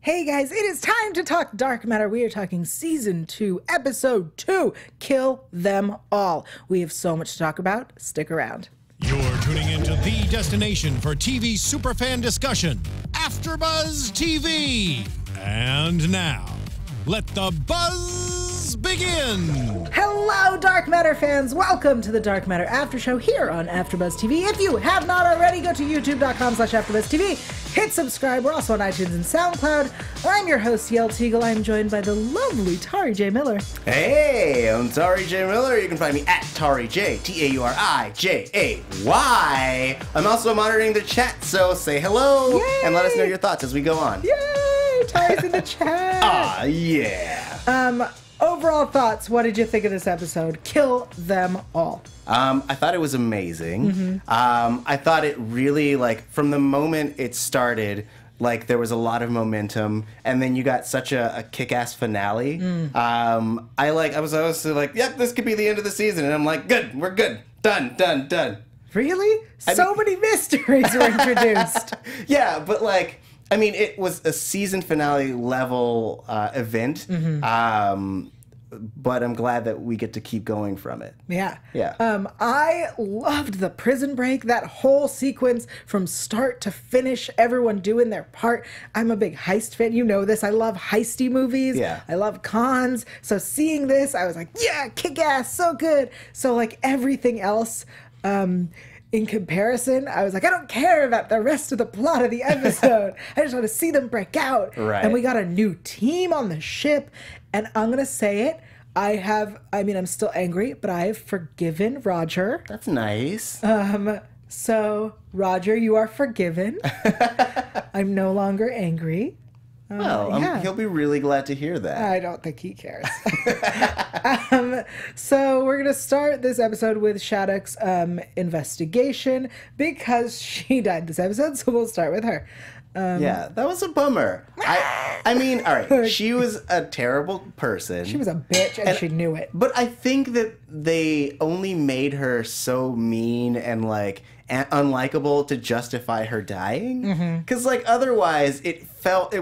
Hey guys, it is time to talk Dark Matter. We are talking Season 2, Episode 2, Kill Them All. We have so much to talk about. Stick around. You're tuning into the destination for TV superfan discussion, AFTERBUZZ TV. And now, let the buzz begin. Hello, Dark Matter fans. Welcome to the Dark Matter After Show here on AFTERBUZZ TV. If you have not already, go to youtube.com/AfterBuzzTV. Hit subscribe. We're also on iTunes and SoundCloud. I'm your host, Yael Tygiel. I'm joined by the lovely Tauri J. Miller. Hey, I'm Tauri J. Miller. You can find me at Tauri J, Taurijay. I'm also monitoring the chat, so say hello. Yay! And let us know your thoughts as we go on. Yay! Tauri's in the chat. Ah, yeah. Overall thoughts, what did you think of this episode? Kill Them All. I thought it was amazing. I thought it really, like, from the moment it started, like, there was a lot of momentum, and then you got such a kick-ass finale. I was like, yep, this could be the end of the season, and I'm like, good, we're good, done. Really? Many mysteries were introduced. Yeah, but, like, I mean, it was a season finale level event, but I'm glad that we get to keep going from it. Yeah. Yeah. I loved the prison break, that whole sequence from start to finish, everyone doing their part. I'm a big heist fan. You know this. I love heisty movies. Yeah. I love cons. So seeing this, I was like, yeah, kick ass, so good. So like everything else, in comparison, I was like, I don't care about the rest of the plot of the episode. I just want to see them break out. Right. And we got a new team on the ship. And I'm going to say it. I'm still angry, but I have forgiven Roger. That's nice. So, Roger, you are forgiven. I'm no longer angry. Well, he'll be really glad to hear that. I don't think he cares. So we're going to start this episode with Shattuck's investigation because she died this episode, so we'll start with her. Yeah, that was a bummer. I mean, all right, she was a terrible person. She was a bitch, and she knew it. But I think that they only made her so mean and, like, unlikable to justify her dying. Because, like, otherwise, it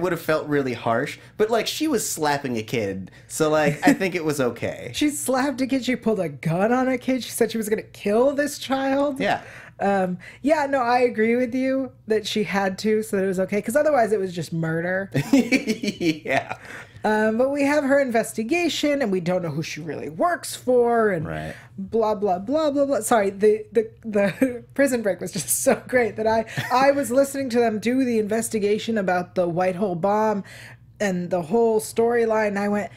would have felt really harsh. But, like, she was slapping a kid, so, like, I think it was okay. She slapped a kid. She pulled a gun on a kid. She said she was going to kill this child. Yeah. I agree with you that she had to, so that it was okay, because otherwise it was just murder. Yeah. But we have her investigation, and we don't know who she really works for, and right. blah, blah, blah, blah, blah. Sorry, the prison break was just so great that I was listening to them do the investigation about the White Hole bomb and the whole storyline, and I went,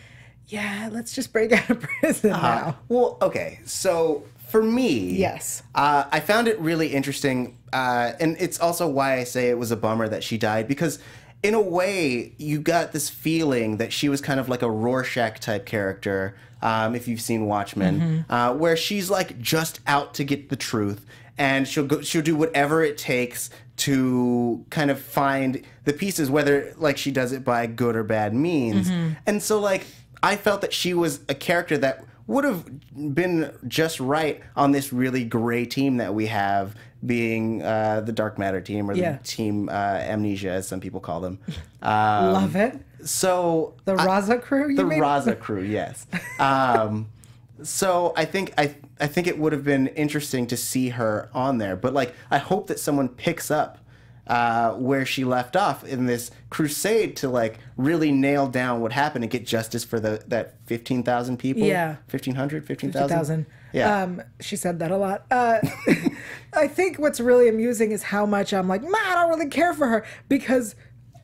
yeah, let's just break out of prison now. Well, okay, so for me, yes, I found it really interesting, and it's also why I say it was a bummer that she died, because in a way, you got this feeling that she was kind of like a Rorschach type character, if you've seen Watchmen, where she's like just out to get the truth, and she'll do whatever it takes to kind of find the pieces, whether like she does it by good or bad means. And so like I felt that she was a character that would have been just right on this really gray team that we have, being the Dark Matter team, or the Team Amnesia, as some people call them. Love it. So the Raza crew, you mean? The Raza crew, yes. So I think it would have been interesting to see her on there, but like I hope that someone picks up where she left off in this crusade to like really nail down what happened and get justice for that 15,000 people. Yeah. 1,500, 15,000. Yeah. She said that a lot. I think what's really amusing is how much I'm like, man, I don't really care for her, because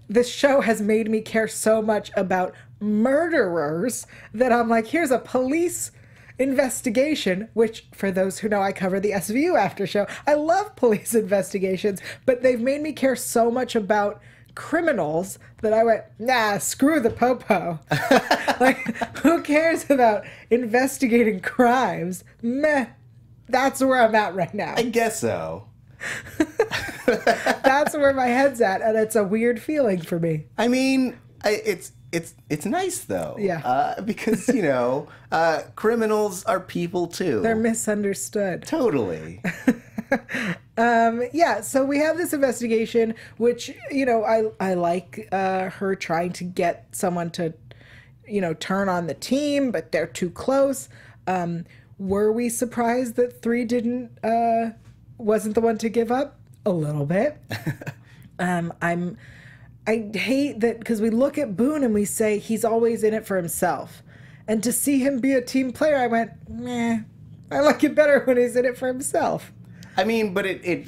this show has made me care so much about murderers that I'm like, here's a police investigation, which for those who know, I cover the SVU after show. I love police investigations, but they've made me care so much about criminals that I went, nah, screw the popo. Like, who cares about investigating crimes? Meh. That's where I'm at right now. I guess so. That's where my head's at, and it's a weird feeling for me. I mean, it's nice though. Yeah. Because, you know, criminals are people too. They're misunderstood. Totally. Yeah, so we have this investigation, which, you know, I like her trying to get someone to, you know, turn on the team, but they're too close. Were we surprised that 3 wasn't the one to give up? A little bit. I hate that, because we look at Boone and we say he's always in it for himself. And to see him be a team player, I went, meh, I like it better when he's in it for himself. I mean, but it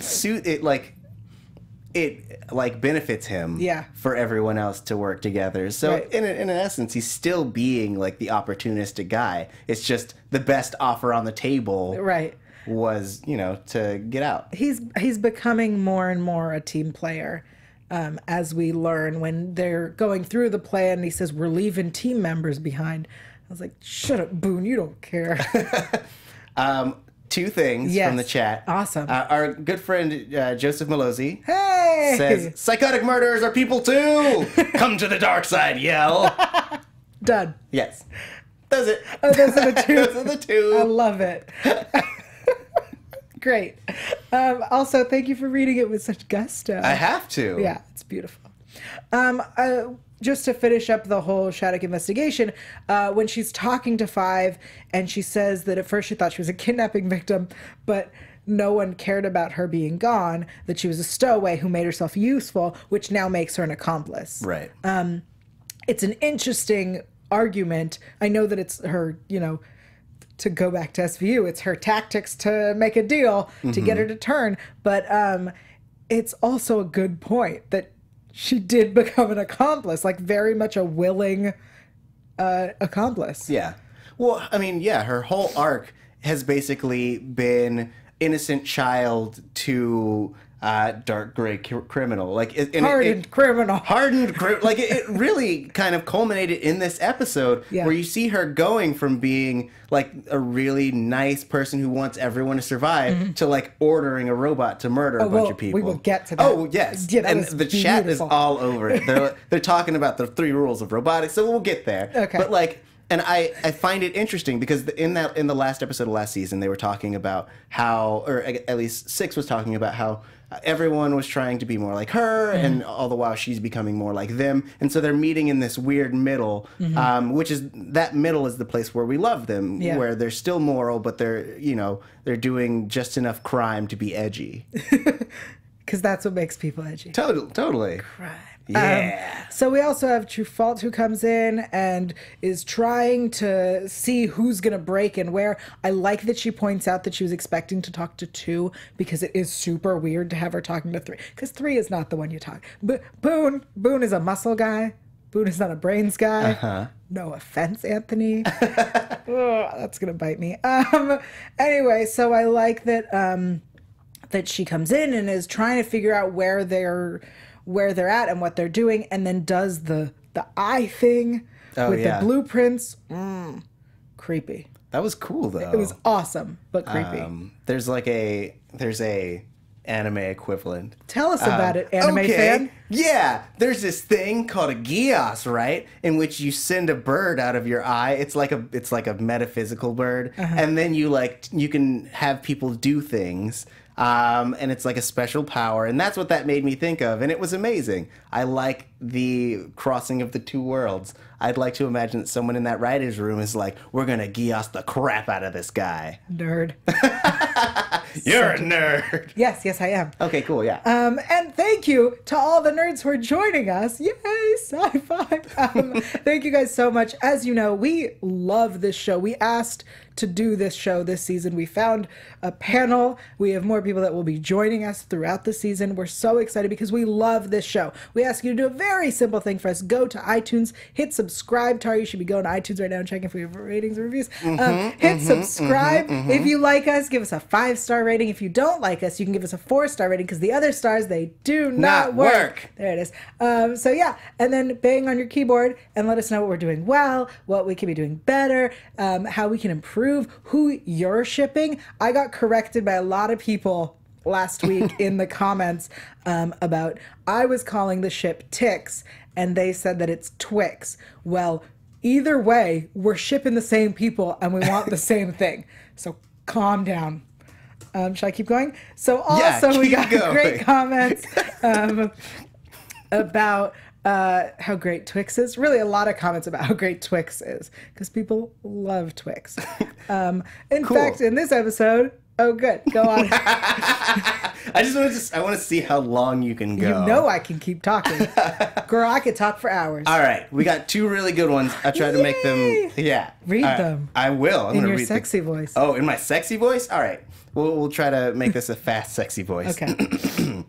benefits him, yeah, for everyone else to work together. So right. in essence, he's still being like the opportunistic guy. It's just the best offer on the table, right, was, you know, to get out. He's becoming more and more a team player, as we learn when they're going through the plan. He says, we're leaving team members behind. I was like, shut up, Boone, you don't care. 2 things from the chat. Awesome. Our good friend Joseph Malozzi hey! says, psychotic murderers are people too! Come to the dark side, Yael! Done. Yes. That's it. Oh, those are the 2. Those are the 2. I love it. Great. Also, thank you for reading it with such gusto. I have to. Yeah, it's beautiful. Just to finish up the whole Shattuck investigation, when she's talking to 5 and she says that at first she thought she was a kidnapping victim, but no one cared about her being gone, that she was a stowaway who made herself useful, which now makes her an accomplice. Right. It's an interesting argument. I know that it's her, you know, to go back to SVU, it's her tactics to make a deal to get her to turn. But it's also a good point that she did become an accomplice, like very much a willing accomplice. Yeah. Well, I mean, yeah, her whole arc has basically been innocent child to dark gray criminal, like hardened criminal, like it really kind of culminated in this episode, where you see her going from being like a really nice person who wants everyone to survive to like ordering a robot to murder a bunch of people. We will get to that. Oh yes, yeah, and the chat is all over it. They're talking about the 3 rules of robotics, so we'll get there. Okay, but like. And I find it interesting because in the last episode of last season, they were talking about how, or at least 6 was talking about how everyone was trying to be more like her, and all the while she's becoming more like them. And so they're meeting in this weird middle, which is, that middle is the place where we love them, where they're still moral, but they're, you know, they're doing just enough crime to be edgy. Because that's what makes people edgy. Totally. Crime. Yeah. So we also have True Fault, who comes in and is trying to see who's going to break and where. I like that she points out that she was expecting to talk to 2, because it is super weird to have her talking to 3, because 3 is not the one you talk. But Boone is a muscle guy. Boone is not a brains guy. No offense, Anthony. Oh, that's going to bite me. Anyway, so I like that that she comes in and is trying to figure out where they're at and what they're doing, and then does the eye thing with the blueprints. Creepy. That was cool though. It was awesome, but creepy. There's a anime equivalent. Tell us about it, anime fan. Yeah, there's this thing called a gios, right? In which you send a bird out of your eye. It's like a metaphysical bird, and then you can have people do things. And it's like a special power, and that's what that made me think of, and it was amazing. I like the crossing of the 2 worlds. I'd like to imagine that someone in that writer's room is like, we're gonna gios the crap out of this guy. Nerd. You're a nerd. Yes, I am. Okay, cool, yeah. And thank you to all the nerds who are joining us. Yay, Sci-Fi. Thank you guys so much. As you know, we love this show. We asked to do this show this season. We found a panel. We have more people that will be joining us throughout the season. We're so excited because we love this show. We ask you to do a very simple thing for us. Go to iTunes, hit subscribe. Tauri, you should be going to iTunes right now and checking if we have ratings and reviews. Hit subscribe. If you like us, give us a 5-star rating. If you don't like us, you can give us a 4-star rating, because the other stars, they do not work. There it is. So yeah, and then bang on your keyboard and let us know what we're doing well, what we can be doing better, how we can improve, who you're shipping. I got corrected by a lot of people last week in the comments about, I was calling the ship Tix and they said that it's Twix. Well, either way, we're shipping the same people and we want the same thing. So calm down. Should I keep going? So also we got great comments about how great Twix is. Really, a lot of comments about how great Twix is because people love Twix. In fact, in this episode, oh, good, go on. I want to see how long you can go. You know I can keep talking, girl. I could talk for hours. All right, we got 2 really good ones. I tried to make them. Yeah, read them. I will. I'm in gonna your read sexy voice. Oh, in my sexy voice. All right, we'll try to make this a fast, sexy voice. Okay.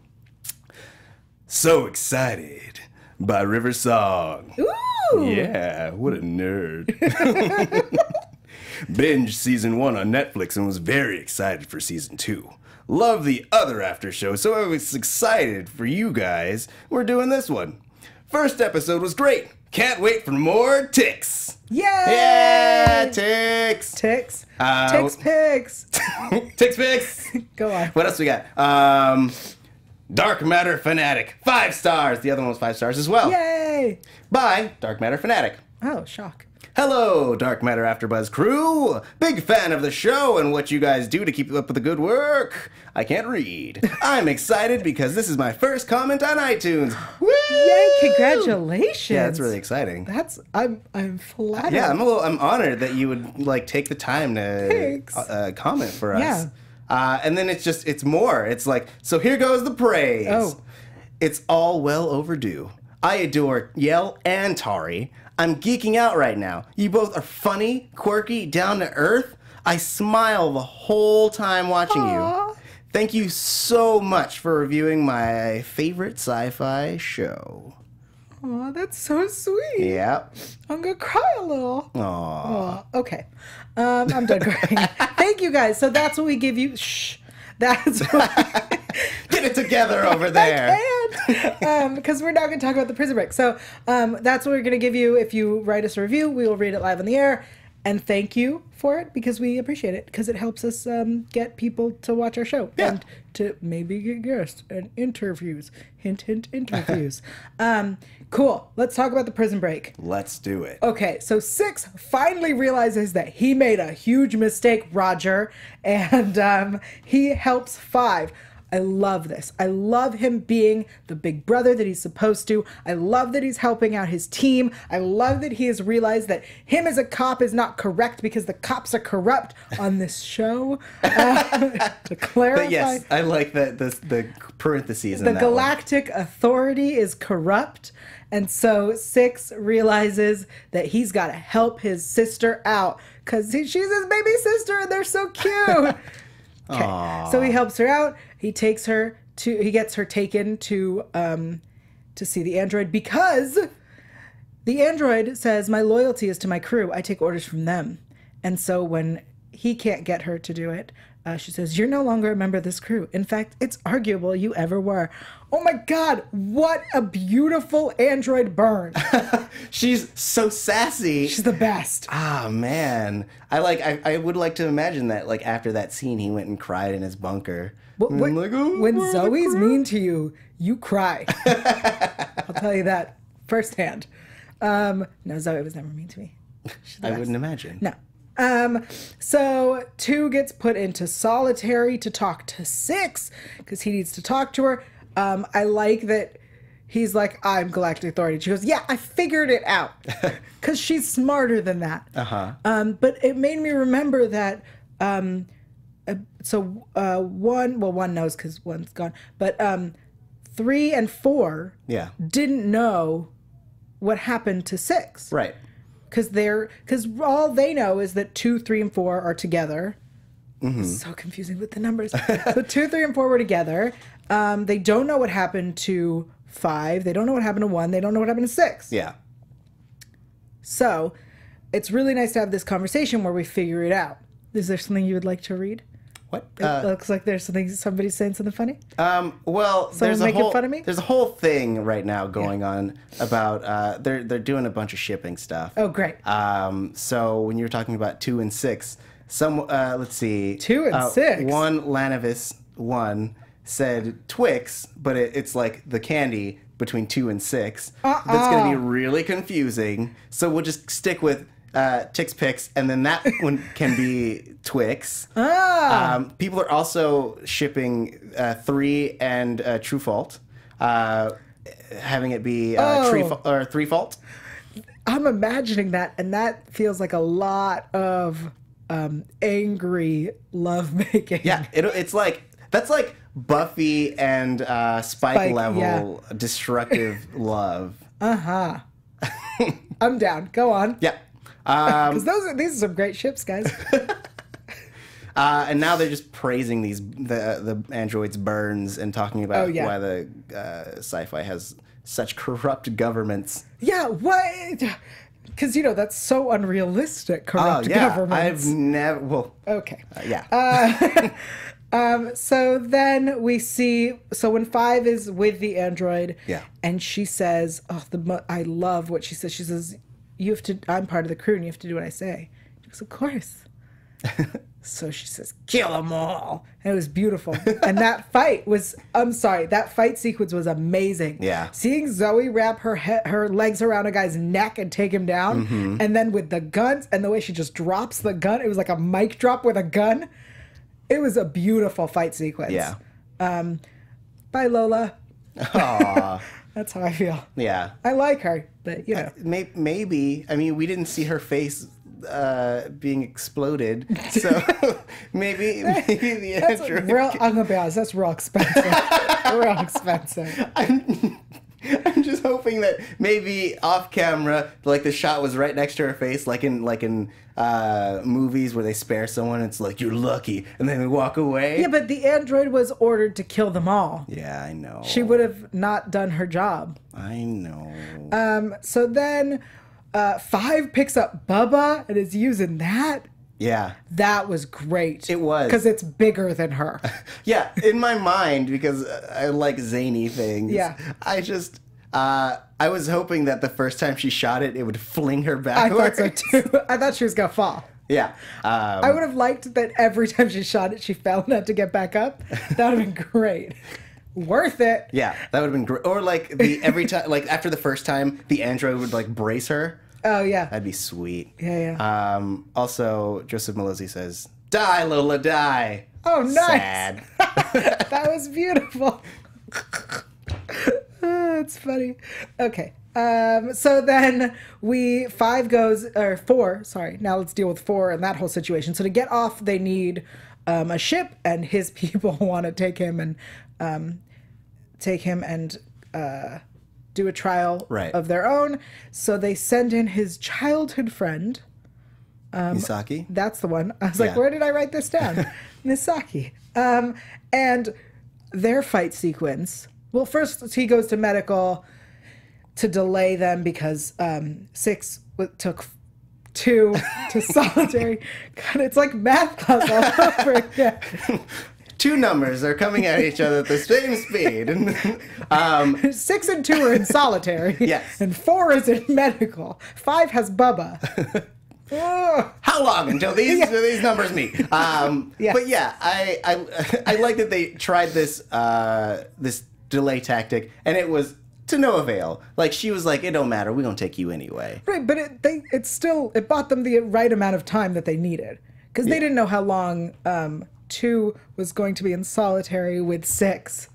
So excited by River Song. Ooh. Yeah, what a nerd. Binge season 1 on Netflix and was very excited for season 2. Love the other after show, so I was excited for you guys. We're doing this one. First episode was great. Can't wait for more ticks. Yay! Yeah, ticks. Ticks. Ticks pigs. Ticks pigs. Go on. What else we got? Dark Matter Fanatic. 5 stars. The other one was 5 stars as well. Yay! By Dark Matter Fanatic. Oh, shock. Hello, Dark Matter AfterBuzz crew! Big fan of the show and what you guys do to keep up with the good work. I can't read. I'm excited because this is my first comment on iTunes. Woo! Yay! Congratulations. Yeah, that's really exciting. I'm flattered. Yeah, I'm honored that you would like take the time to comment for us. Yeah. And then it's more. It's like, so here goes the praise. Oh. It's all well overdue. I adore Yael and Tauri. I'm geeking out right now. You both are funny, quirky, down to earth. I smile the whole time watching you. Thank you so much for reviewing my favorite sci-fi show. Aw, that's so sweet. Yeah. I'm gonna cry a little. Aww. Okay. I'm done crying. Thank you guys. So that's what we give you. Shh. That's what Get it together over there. Because we're now going to talk about the prison break. So that's what we're going to give you. If you write us a review, we will read it live on the air. And thank you for it because we appreciate it because it helps us get people to watch our show and to maybe get guests and interviews. Hint, hint, interviews. Cool. Let's talk about the prison break. Let's do it. Okay, so 6 finally realizes that he made a huge mistake, Roger, and he helps 5. I love this. I love him being the big brother that he's supposed to. I love that he's helping out his team. I love that he has realized that him as a cop is not correct because the cops are corrupt on this show. To clarify. But yes, I like that the parentheses in the that galactic authority is corrupt. And so 6 realizes that he's got to help his sister out because she's his baby sister and they're so cute. Okay, so he helps her out. He gets her taken to see the android because the android says, my loyalty is to my crew. I take orders from them. And so when he can't get her to do it, she says, you're no longer a member of this crew. In fact, it's arguable you ever were. Oh my God, what a beautiful android burn. She's so sassy. She's the best. Ah, man. I would like to imagine that, like, after that scene, he went and cried in his bunker. When Zoe's mean to you, you cry. I'll tell you that firsthand. No, Zoe was never mean to me. I wouldn't imagine. No. So 2 gets put into solitary to talk to 6 because he needs to talk to her. I like that he's like, I'm Galactic Authority. She goes, yeah, I figured it out because she's smarter than that. But it made me remember that. One knows because 1's gone, but 3 and 4 didn't know what happened to 6. Right. Because all they know is that 2, 3, and 4 are together. It's so confusing with the numbers. So 2, 3, and 4 were together. They don't know what happened to 5. They don't know what happened to 1. They don't know what happened to 6. Yeah. So it's really nice to have this conversation where we figure it out. Is there something you would like to read? What? It looks like there's somebody's saying something funny. Well, Someone making fun of me? There's a whole thing right now going on about they're doing a bunch of shipping stuff. Oh, great. So when you were talking about 2 and 6, let's see. 2 and 6. One Lanavis 1 said Twix, but it's like the candy between 2 and 6. That's going to be really confusing. So we'll just stick with Tix Pix, and then that one can be Twix. People are also shipping 3 and True Fault, having it be Three Fault. I'm imagining that, and that feels like a lot of angry lovemaking. Yeah, it's like that's like Buffy and Spike level destructive love. I'm down. Go on. Yeah. Because these are some great ships, guys. And now they're just praising the androids' burns and talking about why the SyFy has such corrupt governments. Yeah, what? Because, that's so unrealistic, corrupt governments. I've never... Well... Okay. Yeah. So then we see... So when 5 is with the android... Yeah. And she says... I love what she says. She says, I'm part of the crew and you have to do what I say. She goes, of course. So she says, kill them all. And it was beautiful. And that fight was, that fight sequence was amazing. Yeah. Seeing Zoe wrap her legs around a guy's neck and take him down. And then with the guns and the way she just drops the gun, it was like a mic drop with a gun. It was a beautiful fight sequence. Yeah. Bye, Lola. Aww. That's how I feel. Yeah. I like her, but maybe. I mean, we didn't see her face being exploded, so maybe the android. I'm gonna be honest. That's real expensive. Real expensive. I'm just hoping that maybe off camera, like the shot was right next to her face, like in movies where they spare someone. It's like, you're lucky, and then they walk away. Yeah, but the android was ordered to kill them all. Yeah, I know. She would have not done her job. I know. So then 5 picks up Bubba and is using that. Yeah. That was great. It was. Because it's bigger than her. Yeah, in my mind, because I like zany things. Yeah. I just... I was hoping that the first time she shot it, it would fling her backwards. I thought so too. I thought she was going to fall. Yeah. I would have liked that every time she shot it, she fell and had to get back up. That would have been great. Worth it. Yeah, that would have been great. Or like every time, like after the first time, the android would like brace her. Oh, yeah. That'd be sweet. Yeah. Also, Joseph Malozzi says, "Die, Lola, die." Oh, nice. Sad. That was beautiful. Oh, it's funny. Okay. So then 4, sorry. Now let's deal with 4 and that whole situation. So to get off, they need a ship, and his people want to take him and do a trial of their own. So they send in his childhood friend. Misaki? That's the one. I was like, where did I write this down? Misaki. And their fight sequence. Well, first he goes to medical to delay them because 6 took 2 to solitary. God, it's like math class all over again. 2 numbers are coming at each other at the same speed. 6 and 2 are in solitary. Yes. And 4 is in medical. 5 has Bubba. How long until these numbers meet? Yeah. But yeah, I like that they tried this this delay tactic, and it was to no avail. Like, she was like, it don't matter, we're gonna take you anyway. Right, but it bought them the right amount of time that they needed. Because they didn't know how long 2 was going to be in solitary with 6.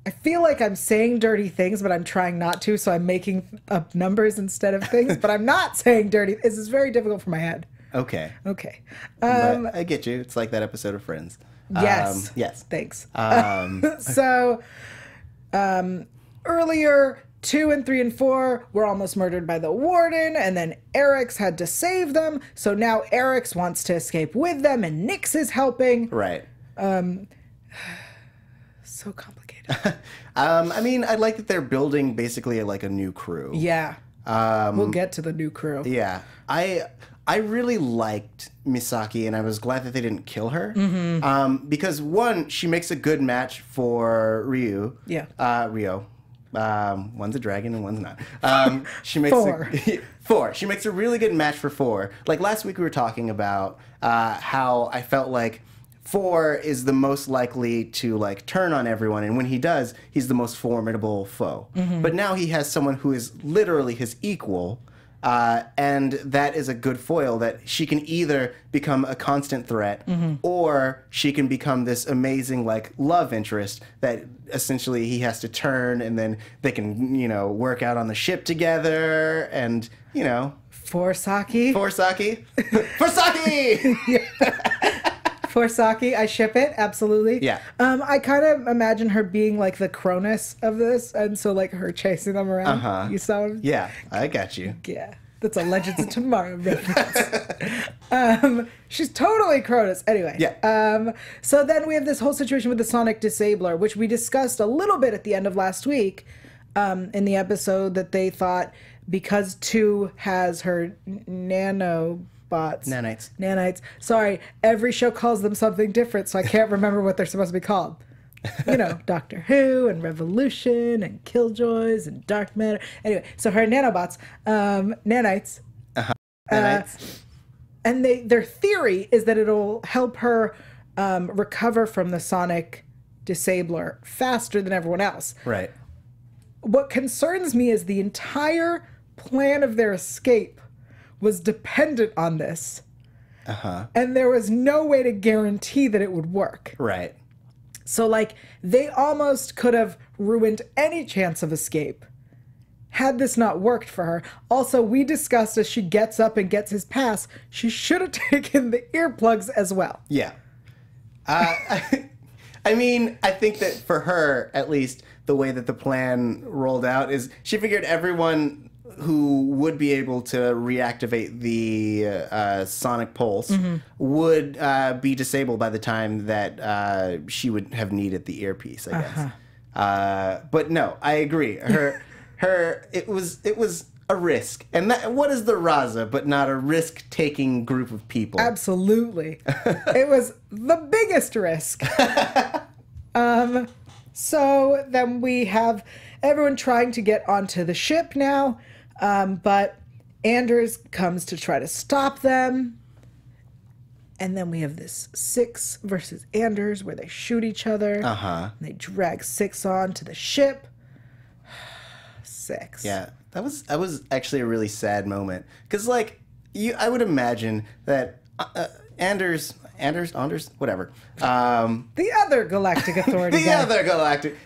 I feel like I'm saying dirty things, but I'm trying not to, so I'm making up numbers instead of things, but I'm not saying dirty. This is very difficult for my head. Okay. But I get you. It's like that episode of Friends. Yes. Yes. Thanks. So, earlier, 2 and 3 and 4 were almost murdered by the warden, and then Eric's had to save them. So now Eric's wants to escape with them, and Nyx is helping. Right. So complicated. I mean, I like that they're building basically like a new crew. Yeah. We'll get to the new crew. Yeah. I really liked Misaki, and I was glad that they didn't kill her. Because, one, she makes a good match for Ryu. Yeah. Rio. One's a dragon and one's not. She makes 4. 4. She makes a really good match for 4. Like, last week we were talking about how I felt like 4 is the most likely to like turn on everyone, and when he does, he's the most formidable foe. But now he has someone who is literally his equal, And that is a good foil, that she can either become a constant threat or she can become this amazing, like, love interest that essentially he has to turn, and then they can, you know, work out on the ship together and, you know. Forsaki. Forsaki. Forsaki! Forsaki, I ship it, absolutely. Yeah. I kind of imagine her being like the Cronus of this, and so like her chasing them around. You saw him? Yeah, I got you. Yeah. That's a Legends of Tomorrow reference. She's totally Cronus. Anyway. Yeah. So then we have this whole situation with the Sonic Disabler, which we discussed a little bit at the end of last week in the episode, that they thought because 2 has her nanobots. Nanites. Sorry, every show calls them something different, so I can't remember what they're supposed to be called. You know, Doctor Who and Revolution and Killjoys and Dark Matter. Anyway, so her nanobots, nanites. Nanites. And their theory is that it'll help her recover from the Sonic Disabler faster than everyone else. Right. What concerns me is the entire plan of their escape was dependent on this. And there was no way to guarantee that it would work. Right. So, like, they almost could have ruined any chance of escape had this not worked for her. Also, we discussed as she gets up and gets his pass, she should have taken the earplugs as well. Yeah. I mean, I think that for her, at least, the way that the plan rolled out is she figured everyone who would be able to reactivate the sonic pulse would be disabled by the time that she would have needed the earpiece, I guess. But no, I agree. It was a risk. And what is the Raza but not a risk-taking group of people? Absolutely. It was the biggest risk. So then we have everyone trying to get onto the ship now. But Anders comes to try to stop them. And then we have this Six versus Anders where they shoot each other. And they drag Six on to the ship. Six. Yeah, that was actually a really sad moment. Because, like, I would imagine that Anders, whatever. The other Galactic Authority guy. Other Galactic.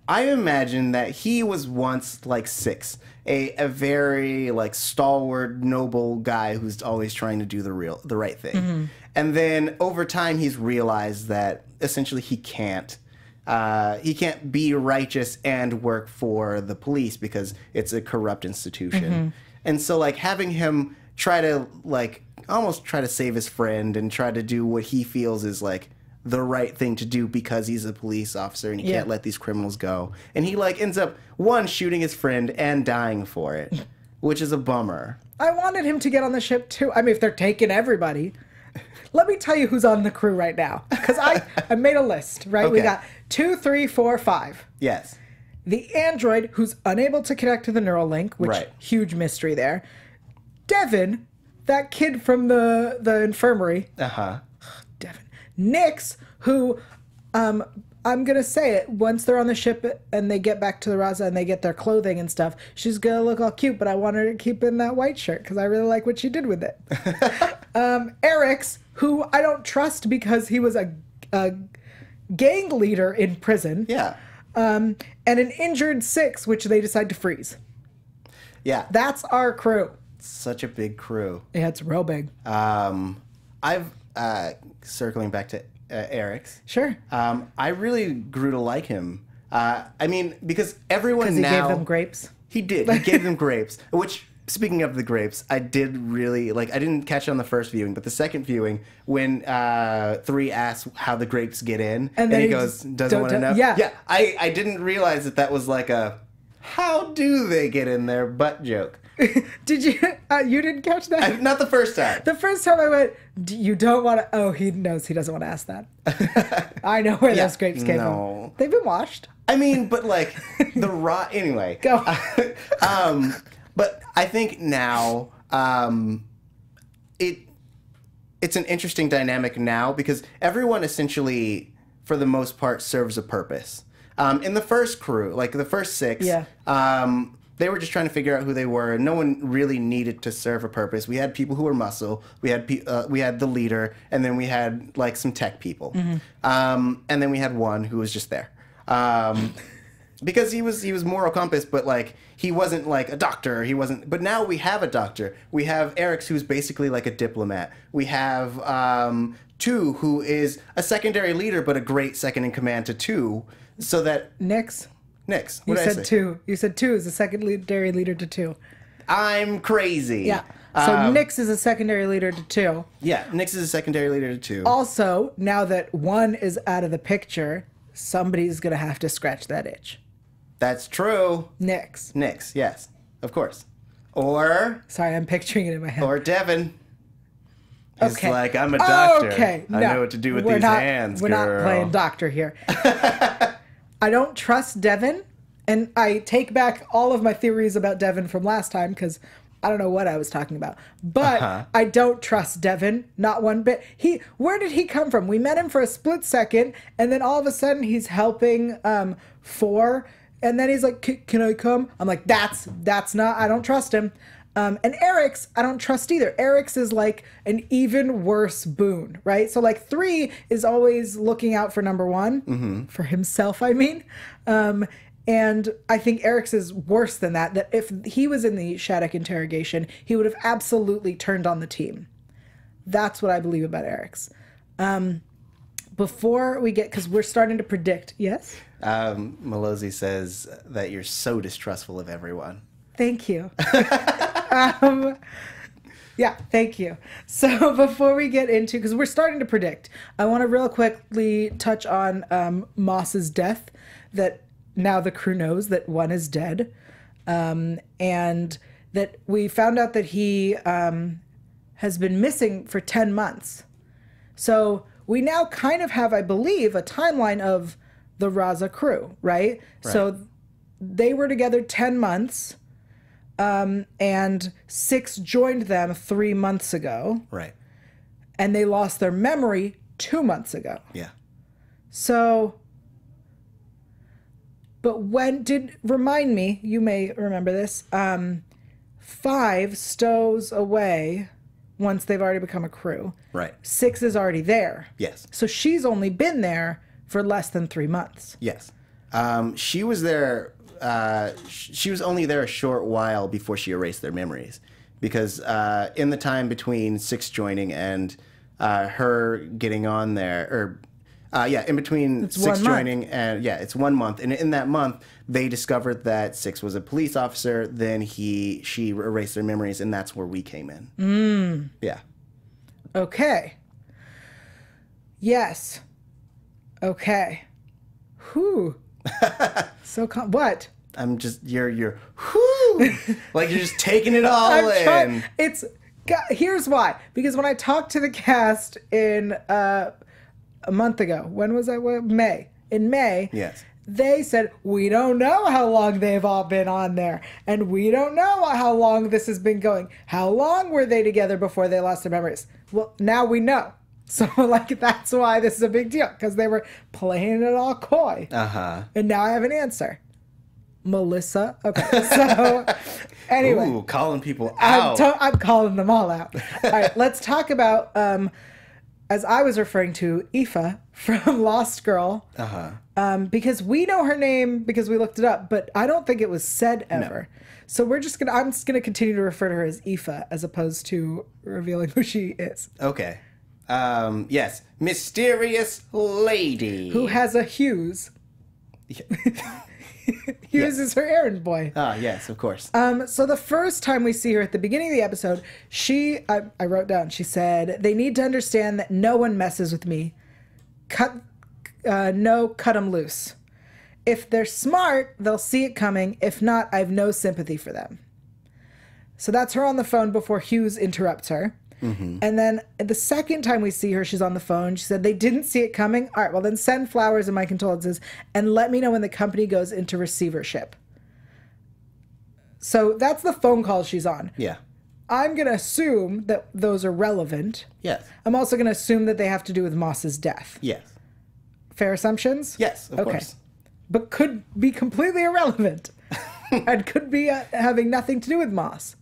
I imagine that he was once like Six, a very like stalwart, noble guy who's always trying to do the right thing. And then over time, he's realized that essentially he can't be righteous and work for the police because it's a corrupt institution. And so like having him try to like almost try to save his friend and try to do what he feels is like the right thing to do because he's a police officer and he can't let these criminals go. And he like ends up shooting his friend and dying for it, which is a bummer. I wanted him to get on the ship too. I mean, if they're taking everybody. Let me tell you who's on the crew right now. Because I made a list, right? Okay. We got 2, 3, 4, 5. Yes. The android who's unable to connect to the neural link, which huge mystery there. Devin, that kid from the infirmary. Devin. Nix, who, I'm going to say it, once they're on the ship and they get back to the Raza and they get their clothing and stuff, she's going to look all cute, but I want her to keep in that white shirt because I really like what she did with it. Eric's, who I don't trust because he was a gang leader in prison. Yeah. And an injured Six, which they decide to freeze. Yeah. That's our crew. Such a big crew. Yeah, it's real big. I've circling back to Eric's. Sure. I really grew to like him. I mean, because everyone He now gave them grapes. He did. He gave them grapes. Which, speaking of the grapes, I did really like. I didn't catch it on the first viewing, but the second viewing, when 3 asks how the grapes get in, and he goes, doesn't want to know. Yeah. I didn't realize that was like a how do they get in there butt joke. Did you? You didn't catch that? Not the first time. The first time I went, you don't want to. Oh, he knows he doesn't want to ask that. I know where those grapes came from. They've been washed. I mean, but like the raw. Anyway, go. But I think now it's an interesting dynamic now because everyone essentially, for the most part, serves a purpose. In the first crew, like the first 6, They were just trying to figure out who they were, and no one really needed to serve a purpose. We had people who were muscle, we had the leader, and then we had like some tech people, and then we had one who was just there, because he was moral compass, but like he wasn't like a doctor. He wasn't. But now we have a doctor. We have Eric's, who's basically like a diplomat. We have Two, who is a secondary leader, but a great second in command to Two, so that Nix. What You did I said say? Two. You said Two is a secondary leader to Two. I'm crazy. Yeah. So Nix is a secondary leader to Two. Yeah, Nix is a secondary leader to Two. Also, now that One is out of the picture, somebody's going to have to scratch that itch. That's true. Nix. Nix, yes, of course. Or Sorry, I'm picturing it in my head. or Devin. He's Okay. like, I'm a doctor. Okay. I know what to do with these hands, We're girl. not playing doctor here. I don't trust Devin, and I take back all of my theories about Devin from last time because I don't know what I was talking about. But I don't trust Devin, not one bit. Where did he come from? We met him for a split second, and then all of a sudden he's helping Four, and then he's like, "Can I come?" I'm like, that's not. I don't trust him. And Eric's, I don't trust either. Eric's is like an even worse boon, right? So like 3 is always looking out for number 1, for himself, I mean. And I think Eric's is worse than that, that if he was in the Shattuck interrogation, he would have absolutely turned on the team. That's what I believe about Eric's. Before we get, because we're starting to predict, yes? Malozzi says that you're so distrustful of everyone. Thank you. Yeah, thank you. So before we get into, because we're starting to predict, I want to real quickly touch on Moss's death, that now the crew knows that One is dead, and that we found out that he has been missing for 10 months. So we now kind of have, I believe, a timeline of the Raza crew, right? So they were together 10 months. And 6 joined them 3 months ago. Right. And they lost their memory 2 months ago. Yeah. So, but remind me, you may remember this, 5 stows away once they've already become a crew. Right. 6 is already there. Yes. So she's only been there for less than 3 months. Yes. She was there. She was only there a short while before she erased their memories, because in the time between 6 joining and her getting on there, in between It's 6 1 joining and it's 1 month, and in that month they discovered that 6 was a police officer. Then she erased their memories, and that's where we came in. Yeah. Okay. Yes. Okay. Whew. So what? I'm just you're whoo, like you're just taking it all in. Here's why. Because when I talked to the cast in a month ago, when was that? May. In May. Yes. They said, we don't know how long they've all been on there. And we don't know how long this has been going. How long were they together before they lost their memories? Well, now we know. So, like, that's why this is a big deal. Because they were playing it all coy. And now I have an answer. Melissa. Okay. So, anyway. Ooh, calling people out. I'm calling them all out. All right, let's talk about, as I was referring to, Aoife from Lost Girl. Because we know her name because we looked it up, but I don't think it was said ever. No. So I'm just gonna continue to refer to her as Aoife as opposed to revealing who she is. Okay. Yes. Mysterious lady. Who has a Hughes. Hughes is her errand boy. Ah, yes, of course. So the first time we see her at the beginning of the episode, I wrote down, she said, they need to understand that no one messes with me. Cut them loose. If they're smart, they'll see it coming. If not, I have no sympathy for them. So that's her on the phone before Hughes interrupts her. And then the second time we see her, she's on the phone. She said, they didn't see it coming. All right, well, then send flowers and my condolences and let me know when the company goes into receivership. So that's the phone call she's on. Yeah. I'm going to assume that those are relevant. Yes. I'm also going to assume that they have to do with Moss's death. Yes. Fair assumptions? Yes, of course. But could be completely irrelevant. and could be having nothing to do with Moss.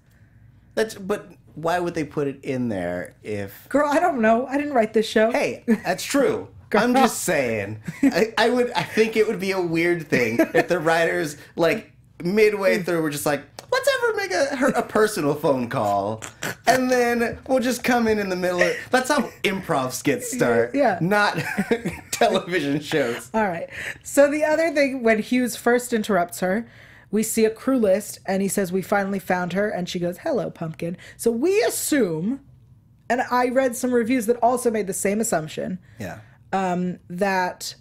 But why would they put it in there if... Girl, I don't know. I didn't write this show. Hey, that's true. I'm just saying. I think it would be a weird thing if the writers, like, midway through were just like, let's ever make a personal phone call, and then we'll just come in the middle of... That's how improv skits start. Yeah. Not television shows. All right. So the other thing, when Hughes first interrupts her, we see a crew list, and he says, we finally found her, and she goes, hello, Pumpkin. So we assume, and I read some reviews that also made the same assumption, Yeah. that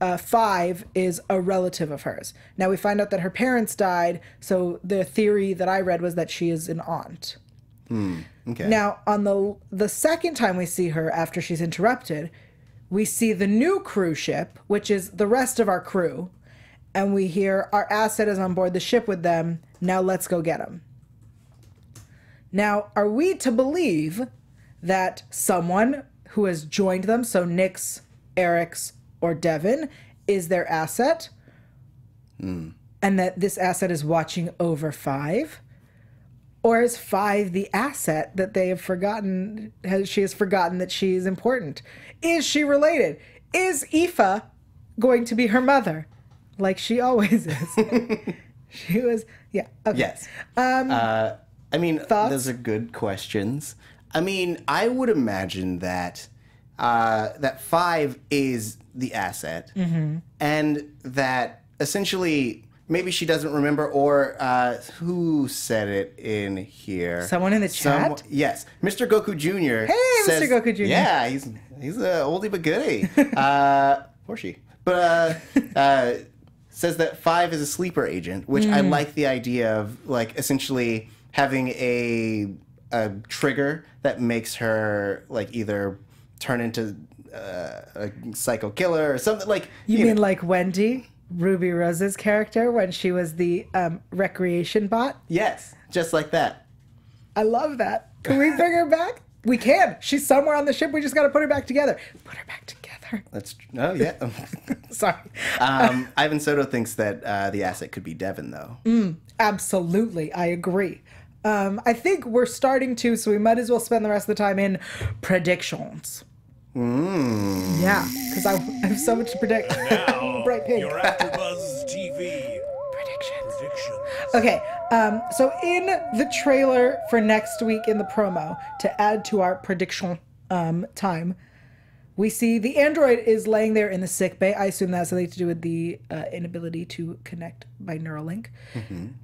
5 is a relative of hers. Now we find out that her parents died, so the theory that I read was that she is an aunt. Okay. Now, on the second time we see her after she's interrupted, we see the new cruise ship, which is the rest of our crew, and we hear our asset is on board the ship with them. Now let's go get him. Now, are we to believe that someone who has joined them, so Nick's, Eric's, or Devin, is their asset? And that this asset is watching over 5? Or is 5 the asset that they have forgotten? She has forgotten that she's important? Is she related? Is Aoife going to be her mother? Like she always is. She was, yeah. Okay. Yes. I mean, thoughts? those are good questions. I mean, I would imagine that that 5 is the asset, and that essentially maybe she doesn't remember, or who said it in here? Someone in the chat? Yes, Mr. Goku Jr. Hey, says, Mr. Goku Jr. Yeah, he's a oldie but goodie. Or she, but says that 5 is a sleeper agent, which I like the idea of, like, essentially having a trigger that makes her, like, either turn into a psycho killer or something. Like You mean like Wendy, Ruby Rose's character, when she was the recreation bot? Yes, just like that. I love that. Can we bring her back? We can. She's somewhere on the ship. We just got to put her back together. Put her back together. Oh yeah. Sorry. Ivan Soto thinks that the asset could be Devin, though. Absolutely. I agree. I think we're starting to, so we might as well spend the rest of the time in predictions. Yeah, because I have so much to predict. Now, Bright pink. your AFTERBUZZ TV Predictions. Okay, so in the trailer for next week in the promo, to add to our prediction time, we see the android is laying there in the sick bay. I assume that has something to do with the inability to connect by Neuralink.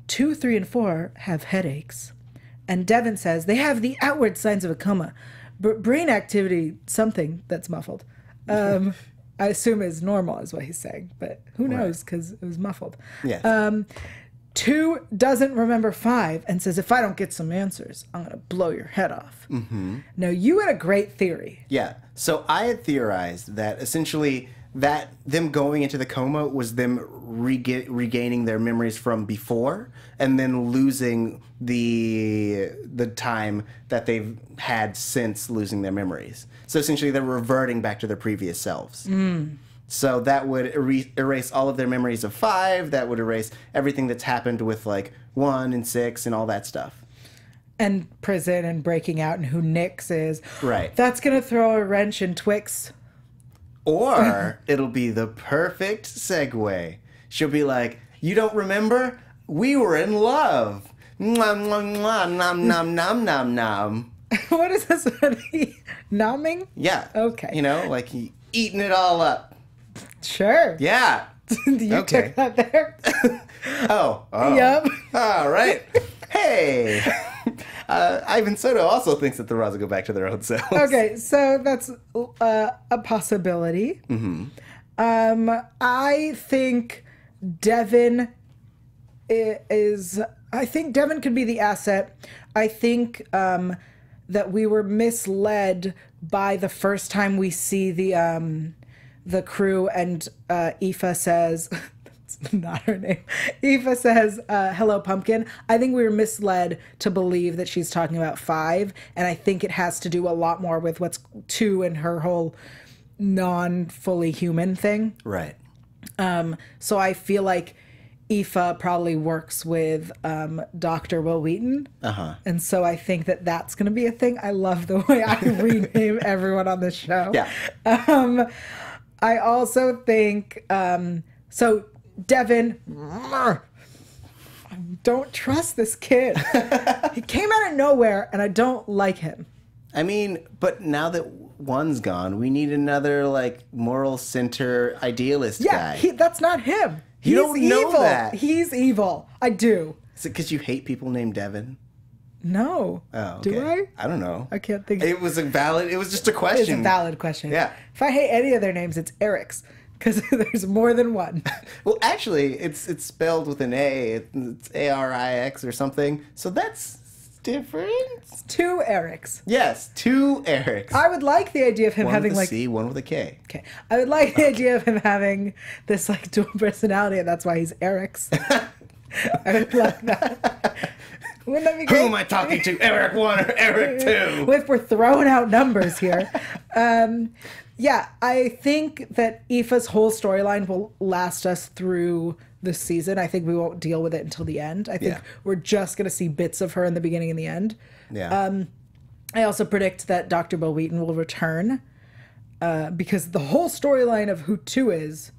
2, 3, and 4 have headaches. And Devin says they have the outward signs of a coma. Brain activity, something that's muffled. I assume is normal is what he's saying, but who knows because it was muffled. Yes. 2 doesn't remember 5 and says, if I don't get some answers, I'm going to blow your head off. Now, you had a great theory. Yeah. So I had theorized that essentially that them going into the coma was them regaining their memories from before and then losing the time that they've had since losing their memories. So essentially they're reverting back to their previous selves. So that would erase all of their memories of 5. That would erase everything that's happened with like 1 and 6 and all that stuff. And prison and breaking out and who Nyx is. Right. That's going to throw a wrench in Twix. Or it'll be the perfect segue. She'll be like, you don't remember? We were in love. Nom, nom, nom, nom, nom, nom, nom, nom. What is this? Nomming? Yeah. Okay. You know, like eating it all up. Sure. Yeah. You Okay. took that there? Oh. Yep. All right. Hey. Ivan Soto also thinks that the Raza go back to their own selves. Okay, so that's a possibility. I think Devin is... I think Devin could be the asset. I think that we were misled by the first time we see the crew, and Aoife says... That's not her name. Aoife says, hello, Pumpkin. I think we were misled to believe that she's talking about 5, and I think it has to do a lot more with what's 2 and her whole non-fully human thing. Right. So I feel like Aoife probably works with Dr. Will Wheaton. And so I think that that's going to be a thing. I love the way I rename everyone on this show. Yeah. I also think, so Devin, I don't trust this kid. He came out of nowhere and I don't like him. I mean, but now that one's gone, we need another, like, moral center idealist guy. Yeah, that's not him. You don't know that. He's evil. I do. Is it because you hate people named Devin? No. Oh, okay. Do I? I don't know. I can't think. It was just a question. It's a valid question. Yeah. If I hate any of their names, it's Eric's. Because there's more than one. Well, actually, it's spelled with an A. It's Arix or something. So that's different. It's 2 Erics. Yes, 2 Erics. I would like the idea of him one having with a like C, one with a K. Okay. I would like the idea of him having this like dual personality, and that's why he's Eric's. I would like that. Wouldn't that be great? Who am I talking to? Eric 1 or Eric 2? If we're throwing out numbers here. Yeah, I think that Aoife's whole storyline will last us through the season. I think we won't deal with it until the end. I think we're just going to see bits of her in the beginning and the end. Yeah. I also predict that Dr. Will Wheaton will return because the whole storyline of who 2 is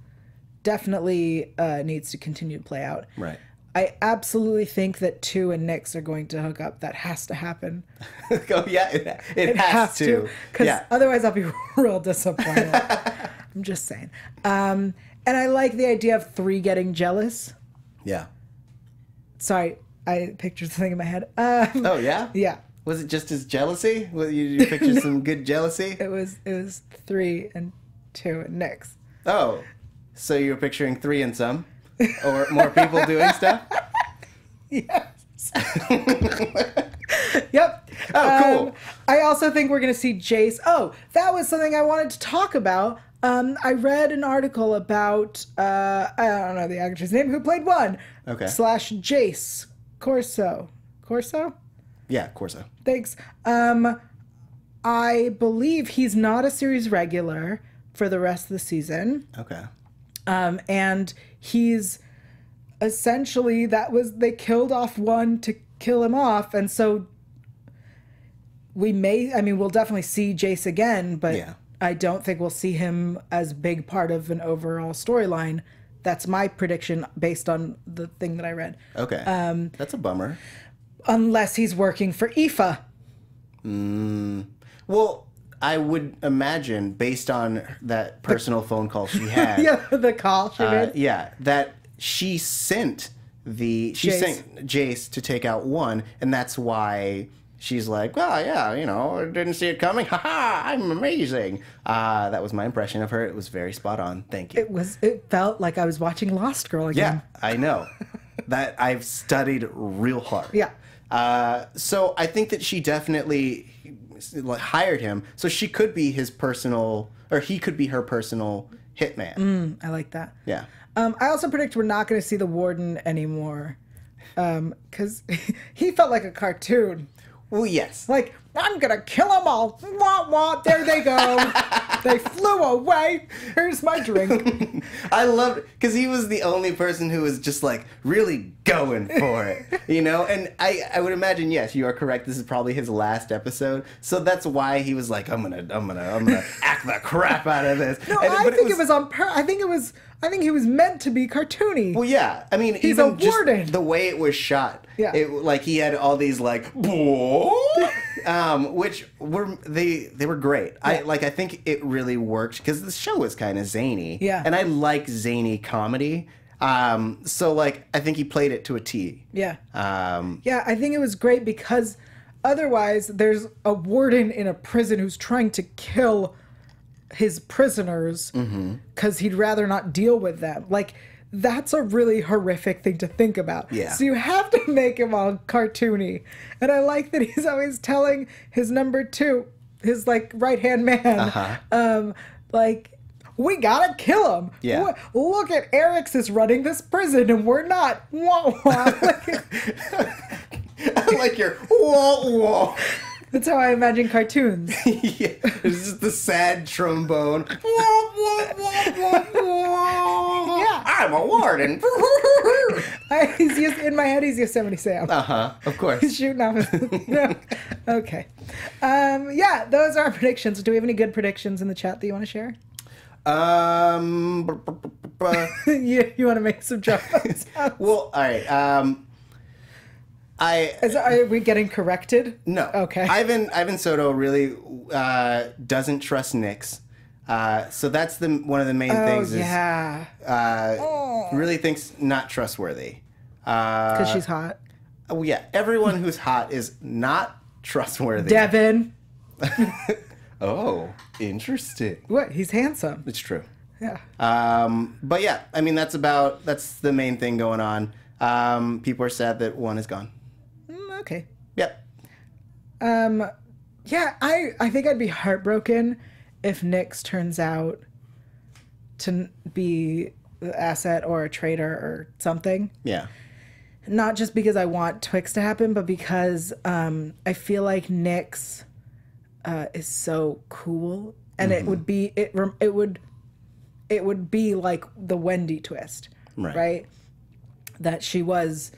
definitely needs to continue to play out. Right. I absolutely think that 2 and Nyx are going to hook up. That has to happen. Oh, yeah, it has to. Because otherwise I'll be real disappointed. I'm just saying. And I like the idea of 3 getting jealous. Yeah. Sorry, I pictured something in my head. Oh, yeah? Yeah. Was it just his jealousy? You pictured some good jealousy? It was 3 and 2 and Nyx. Oh, so you were picturing 3 and some? Or more people doing stuff? Yes. Yep. Oh, cool. I also think we're going to see Jace. Oh, that was something I wanted to talk about. I read an article about, I don't know the actor's name, who played 1. Okay. /Jace Corso. Corso? Yeah, Corso. Thanks. I believe he's not a series regular for the rest of the season. Okay. And he's essentially, they killed off 1 to kill him off. And so we'll definitely see Jace again, but I don't think we'll see him as big part of an overall storyline. That's my prediction based on the thing that I read. Okay. That's a bummer. Unless he's working for Aoife. Well, I would imagine, based on that personal phone call she had. Yeah, the call she made. Yeah, that she sent Jace to take out 1, and that's why she's like, well, yeah, I didn't see it coming. Ha ha, I'm amazing. That was my impression of her. It was very spot on. Thank you. It felt like I was watching Lost Girl again. Yeah, I know. That I've studied real hard. Yeah. So I think that she definitely hired him, so she could be his personal, or he could be her personal hitman. I like that. Yeah. I also predict we're not going to see the Warden anymore, because he felt like a cartoon. Well, yes. Like, I'm going to kill them all. Wah, wah, there they go. They flew away. Here's my drink. I loved it, because he was the only person who was just, like, really going for it, And I would imagine, yes, you are correct. This is probably his last episode. So that's why he was like, I'm gonna act the crap out of this. No, I think it was on purpose. I think he was meant to be cartoony. Well, yeah. I mean, he's even a warden. Just the way it was shot. Yeah. Like, he had all these, like, which they were great. Yeah. I think it really worked because the show was kind of zany. Yeah. And I like zany comedy. So, like, I think he played it to a T. Yeah. Yeah, I think it was great because otherwise there's a warden in a prison who's trying to kill his prisoners because he'd rather not deal with them. Like, that's a really horrific thing to think about. Yeah. So you have to make him all cartoony. And I like that he's always telling his number 2, his, like, right-hand man, like, we gotta kill him. Yeah. Look at Eric's is running this prison and we're not. Wah, wah. I like your wah, wah. That's how I imagine cartoons. Yeah, it's just the sad trombone. Yeah. I'm a warden. In my head, he's Yosemite Sam. Of course. He's shooting off. Okay. Yeah, those are our predictions. Do we have any good predictions in the chat that you want to share? You want to make some jokes? Well, all right. Are we getting corrected? No. Okay. Ivan Soto really doesn't trust Nyx. So that's one of the main things. Yeah. Really thinks not trustworthy. Because she's hot. Oh yeah, everyone who's hot is not trustworthy. Devin. Oh, interesting. What? He's handsome. It's true. Yeah. But yeah, I mean that's the main thing going on. People are sad that one is gone. Okay. Yep. Yeah, I think I'd be heartbroken if Nyx turns out to be the asset or a traitor or something. Yeah. Not just because I want Twix to happen, but because I feel like Nyx is so cool, and it would be like the Wendy twist, right? That she was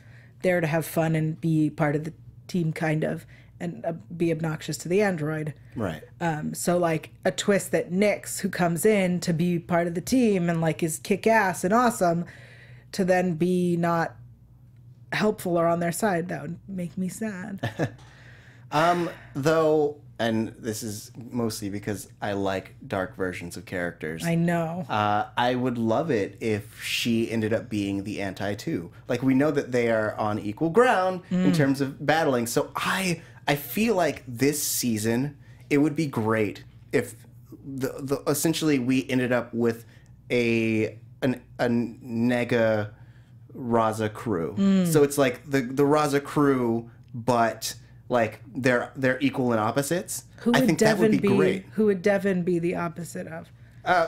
there to have fun and be part of the team, kind of, and be obnoxious to the android. Right. So like a twist that Nyx, who comes in to be part of the team and like is kick-ass and awesome, to then be not helpful or on their side, that would make me sad. Though, and this is mostly because I like dark versions of characters. I know. I would love it if she ended up being the anti-2. Like, we know that they are on equal ground in terms of battling. So I feel like this season, it would be great if essentially we ended up with a nega Raza crew. So it's like the Raza crew, but like they're equal and opposites. I think that would be great. Who would Devin be the opposite of?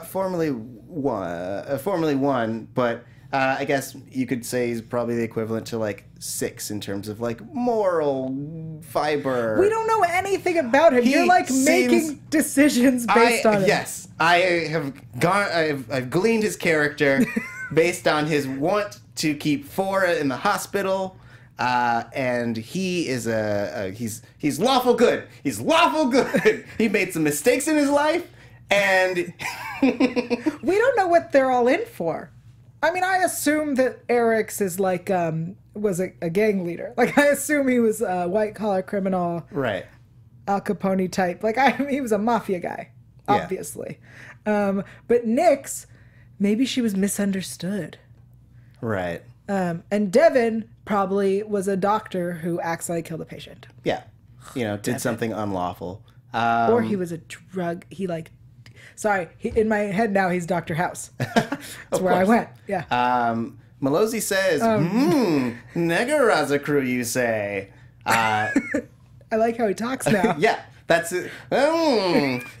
Formerly one, but I guess you could say he's probably the equivalent to like 6 in terms of like moral fiber. We don't know anything about him. You're like making decisions based on him. Yes, I've gleaned his character based on his want to keep Fora in the hospital. And he is he's lawful good. He's lawful good. He made some mistakes in his life, and we don't know what they're all in for. I mean, I assume that Eric's is like was a gang leader. Like, I assume he was a white collar criminal, right? Al Capone type. Like, he was a mafia guy, obviously. Yeah. But Nyx, maybe she was misunderstood. Right. And Devin probably was a doctor who accidentally killed a patient. Yeah. Did something unlawful. Or he was a drug. In my head now, he's Dr. House. That's where I went. Yeah. Malozzi says, Nega Raza crew, you say. I like how he talks now. Yeah. That's it.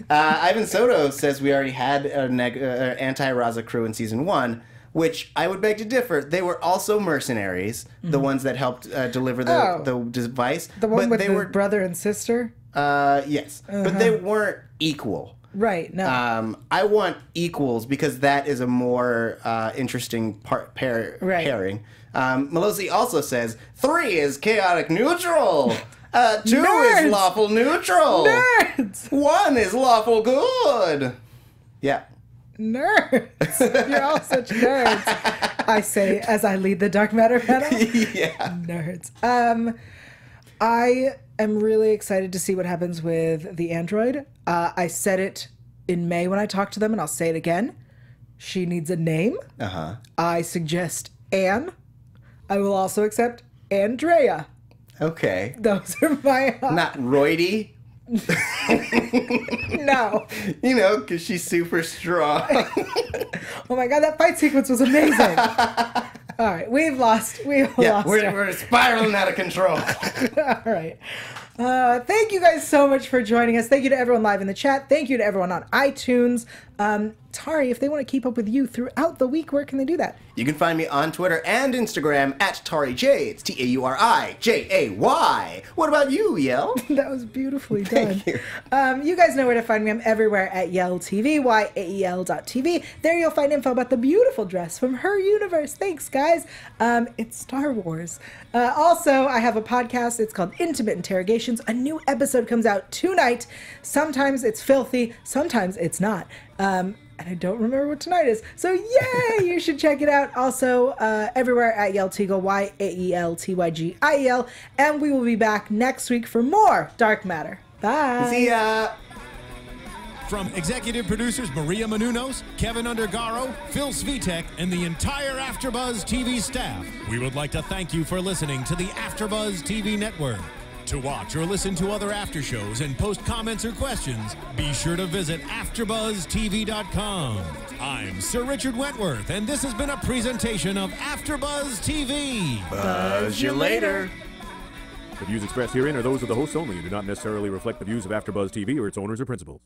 Ivan Soto says we already had an anti-Raza crew in season 1. Which I would beg to differ. They were also mercenaries, the ones that helped deliver the device. The one with the brother and sister? Yes. But they weren't equal. Right, no. I want equals because that is a more interesting pairing. Malozzi also says 3 is chaotic neutral. 2 Nerds! is lawful neutral. Nerds! 1 is lawful good. Yeah. Nerds. You're all such nerds. I say as I lead the dark matter panel. Yeah. Nerds. I am really excited to see what happens with the android. I said it in May when I talked to them, and I'll say it again. She needs a name. I suggest Anne. I will also accept Andrea. Okay. Those are my... Not Roidy? No. Because she's super strong. Oh my god, that fight sequence was amazing. All right, we've lost. We're spiraling out of control. All right. Thank you guys so much for joining us. Thank you to everyone live in the chat. Thank you to everyone on iTunes. Tauri, if they want to keep up with you throughout the week, where can they do that? You can find me on Twitter and Instagram at TauriJ. It's TaurijAY. What about you, Yael? That was beautifully done. Thank you. You guys know where to find me. I'm everywhere at Yael TV, YAEL.TV. There you'll find info about the beautiful dress from her universe. Thanks, guys. It's Star Wars. Also, I have a podcast. It's called Intimate Interrogations. A new episode comes out tonight. Sometimes it's filthy. Sometimes it's not. And I don't remember what tonight is. So yay, you should check it out. Also, everywhere at Yael Tygiel, YAELTYGIEL. And we will be back next week for more Dark Matter. Bye. See ya. From executive producers Maria Menounos, Kevin Undergaro, Phil Svitek, and the entire AfterBuzz TV staff, we would like to thank you for listening to the AfterBuzz TV network. To watch or listen to other after shows and post comments or questions, be sure to visit AfterBuzzTV.com. I'm Sir Richard Wentworth, and this has been a presentation of AfterBuzz TV. Buzz you later. The views expressed herein are those of the hosts only and do not necessarily reflect the views of AfterBuzz TV or its owners or principals.